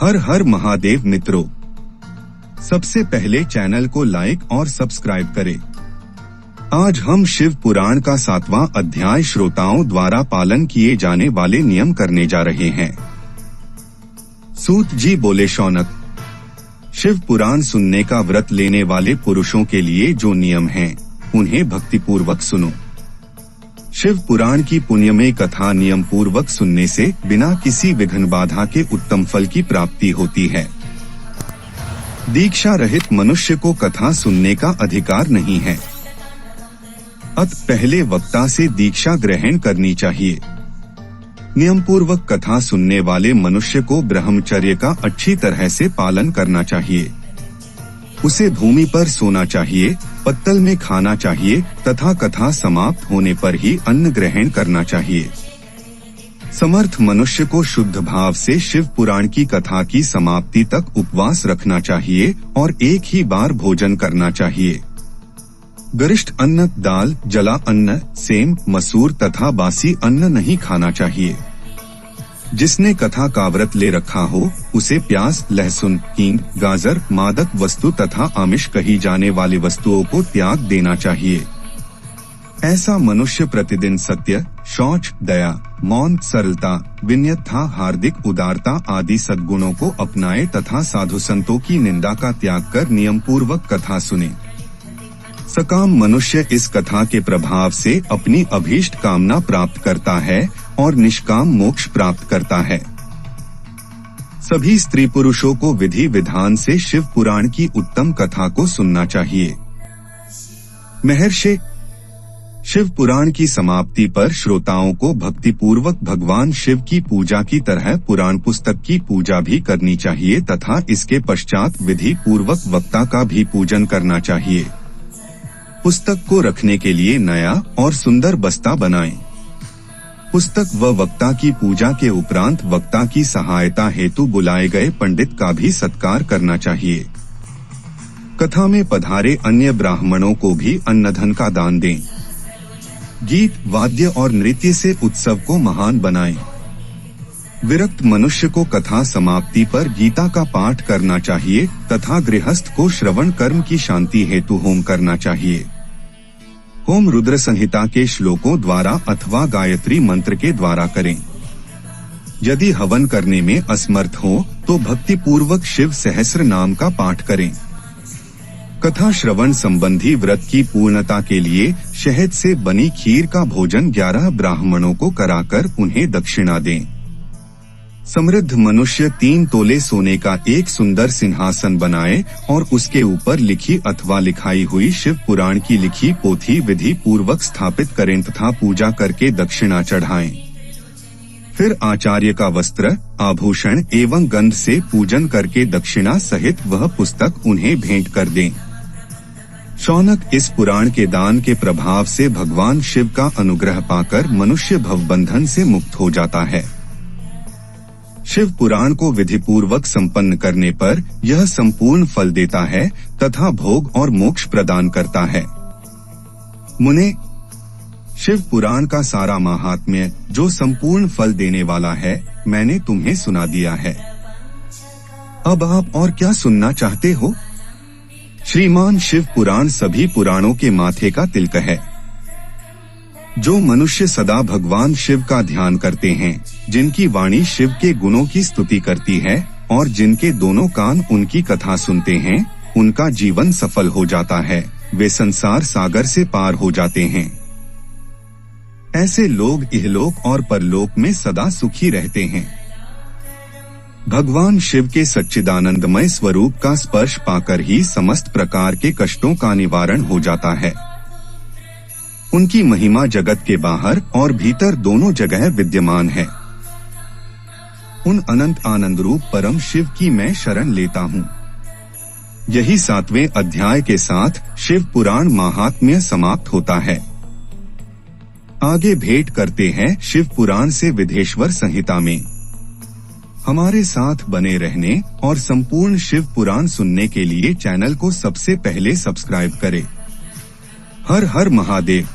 हर हर महादेव मित्रों, सबसे पहले चैनल को लाइक और सब्सक्राइब करें। आज हम शिव पुराण का 7वां अध्याय श्रोताओं द्वारा पालन किए जाने वाले नियम करने जा रहे हैं। सूत जी बोले, शौनक, शिव पुराण सुनने का व्रत लेने वाले पुरुषों के लिए जो नियम हैं, उन्हें भक्तिपूर्वक सुनो। शिव पुराण की पुण्यमय कथा नियम पूर्वक सुनने से बिना किसी विघ्न बाधा के उत्तम फल की प्राप्ति होती है। दीक्षा रहित मनुष्य को कथा सुनने का अधिकार नहीं है। अत पहले वक्ता से दीक्षा ग्रहण करनी चाहिए। नियम पूर्वक कथा सुनने वाले मनुष्य को ब्रह्मचर्य का अच्छी तरह से पालन करना चाहिए। उसे भूमि पर सोना चाहिए, पत्तल में खाना चाहिए तथा कथा समाप्त होने पर ही अन्न ग्रहण करना चाहिए। समर्थ मनुष्य को शुद्ध भाव से शिव पुराण की कथा की समाप्ति तक उपवास रखना चाहिए और एक ही बार भोजन करना चाहिए। गरिष्ठ अन्न, दाल, जला अन्न, सेम, मसूर तथा बासी अन्न नहीं खाना चाहिए। जिसने कथा का व्रत ले रखा हो, उसे प्याज, लहसुन, हींग, गाजर, मादक वस्तु तथा आमिष कही जाने वाली वस्तुओं को त्याग देना चाहिए। ऐसा मनुष्य प्रतिदिन सत्य, शौच, दया, मौन, सरलता, विनयता, हार्दिक उदारता आदि सद्गुणों को अपनाए तथा साधु संतों की निंदा का त्याग कर नियम पूर्वक कथा सुने। सकाम मनुष्य इस कथा के प्रभाव से अपनी अभीष्ट कामना प्राप्त करता है और निष्काम मोक्ष प्राप्त करता है। सभी स्त्री पुरुषों को विधि विधान से शिव पुराण की उत्तम कथा को सुनना चाहिए। महर्षि, शिव पुराण की समाप्ति पर श्रोताओं को भक्तिपूर्वक भगवान शिव की पूजा की तरह पुराण पुस्तक की पूजा भी करनी चाहिए तथा इसके पश्चात विधि पूर्वक वक्ता का भी पूजन करना चाहिए। पुस्तक को रखने के लिए नया और सुंदर बस्ता बनाएं। पुस्तक व वक्ता की पूजा के उपरांत वक्ता की सहायता हेतु बुलाए गए पंडित का भी सत्कार करना चाहिए। कथा में पधारे अन्य ब्राह्मणों को भी अन्नधन का दान दें। गीत, वाद्य और नृत्य से उत्सव को महान बनाएं। विरक्त मनुष्य को कथा समाप्ति पर गीता का पाठ करना चाहिए तथा गृहस्थ को श्रवण कर्म की शांति हेतु होम करना चाहिए। होम रुद्र संहिता के श्लोकों द्वारा अथवा गायत्री मंत्र के द्वारा करें। यदि हवन करने में असमर्थ हो तो भक्ति पूर्वक शिव सहस्र नाम का पाठ करें। कथा श्रवण संबंधी व्रत की पूर्णता के लिए शहद से बनी खीर का भोजन 11 ब्राह्मणों को कराकर उन्हें दक्षिणा दें। समृद्ध मनुष्य 3 तोले सोने का एक सुंदर सिंहासन बनाए और उसके ऊपर लिखी अथवा लिखाई हुई शिव पुराण की लिखी पोथी विधि पूर्वक स्थापित करें तथा पूजा करके दक्षिणा चढ़ाएं। फिर आचार्य का वस्त्र, आभूषण एवं गंध से पूजन करके दक्षिणा सहित वह पुस्तक उन्हें भेंट कर दें। शौनक, इस पुराण के दान के प्रभाव से भगवान शिव का अनुग्रह पाकर मनुष्य भवबंधन से मुक्त हो जाता है। शिव पुराण को विधि पूर्वक संपन्न करने पर यह संपूर्ण फल देता है तथा भोग और मोक्ष प्रदान करता है। मुने, शिव पुराण का सारा महात्म्य जो संपूर्ण फल देने वाला है, मैंने तुम्हें सुना दिया है। अब आप और क्या सुनना चाहते हो? श्रीमान शिव पुराण सभी पुराणों के माथे का तिलक है। जो मनुष्य सदा भगवान शिव का ध्यान करते हैं, जिनकी वाणी शिव के गुणों की स्तुति करती है और जिनके दोनों कान उनकी कथा सुनते हैं, उनका जीवन सफल हो जाता है। वे संसार सागर से पार हो जाते हैं। ऐसे लोग इहलोक और परलोक में सदा सुखी रहते हैं। भगवान शिव के सच्चिदानंदमय स्वरूप का स्पर्श पाकर ही समस्त प्रकार के कष्टों का निवारण हो जाता है। उनकी महिमा जगत के बाहर और भीतर दोनों जगह विद्यमान है। उन अनंत आनंद रूप परम शिव की मैं शरण लेता हूँ। यही 7वें अध्याय के साथ शिव पुराण महात्म्य समाप्त होता है। आगे भेंट करते हैं शिव पुराण से विधेश्वर संहिता में। हमारे साथ बने रहने और संपूर्ण शिव पुराण सुनने के लिए चैनल को सबसे पहले सब्सक्राइब करें। हर हर महादेव।